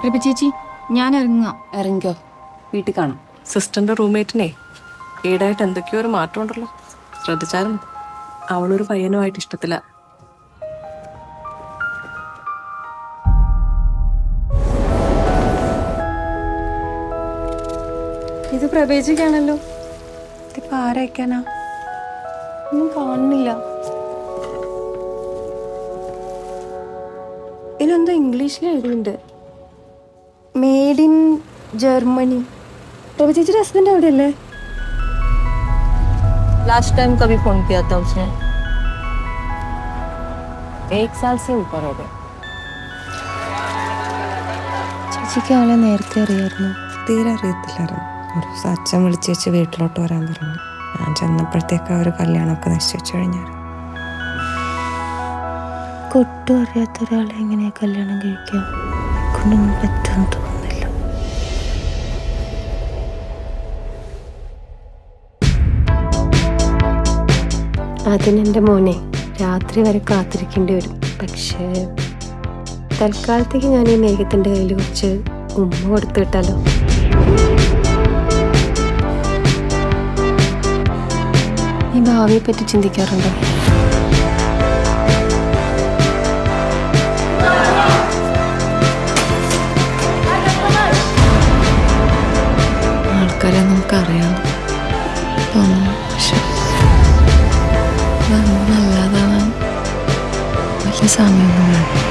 പ്രഭ ചേച്ചി ഞാൻ ഇറങ്ങാം. ഇറങ്ങിക്കോ, വീട്ടിൽ കാണാം. സിസ്റ്ററിന്റെ റൂംമേറ്റിനെ ഈടായിട്ട് എന്തൊക്കെയോ ഒരു മാറ്റം ഉണ്ടല്ലോ, ശ്രദ്ധിച്ചാലും അവളൊരു പയ്യനുമായിട്ട് ഇഷ്ടത്തില്ല. ഇത് പ്രവേശിക്കാണല്ലോ. ഇതിപ്പോ ആരയക്കാനാ? ഒന്നും കാണുന്നില്ല. ഇതിലെന്തോ ഇംഗ്ലീഷിൽ എഴുതിയിട്ടുണ്ട്, മെയ്ഡ് ഇൻ ജർമ്മनी. प्रभु ചേച്ചിയുടെ ഹസ്ബൻഡ് എവിടെയല്ലേ? लास्ट टाइम कभी फोन किया था उसने? 1 साल से ऊपर हो गया. ചേച്ചിക്ക് ആളെ നേരത്തെ അറിയായിരുന്നു? തീരെ അറിയത്തില്ലായിരുന്നു. ഒരു ദിവസം അച്ഛൻ വിളിച്ച് വെച്ച് വീട്ടിലോട്ട് വരാൻ പറഞ്ഞു. ഞാൻ ചെന്നപ്പോഴത്തേക്ക് അവർ കല്യാണമൊക്കെ നിശ്ചയിച്ചു കഴിഞ്ഞായിരുന്നു. ഒട്ടും അറിയാത്ത ഒരാളെ എങ്ങനെയാ കല്യാണം കഴിക്കാം? കൊണ്ടൊന്നും പറ്റുമെന്ന് തോന്നുന്നില്ല. അതിനെൻ്റെ മോനെ രാത്രി വരെ കാത്തിരിക്കേണ്ടി വരും. പക്ഷേ തൽക്കാലത്തേക്ക് ഞാൻ ഈ മേഘത്തിൻ്റെ കയ്യിൽ കുറച്ച് ഉമ്മ കൊടുത്തു വിട്ടാലോ? ഈ ഭാവിയെ പറ്റി ചിന്തിക്കാറുണ്ടോ? ആൾക്കാരെ നമുക്കറിയാം തോന്നുന്നു, പക്ഷെ നല്ലതാണ് വലിയ സമയമൊന്നും വേണം.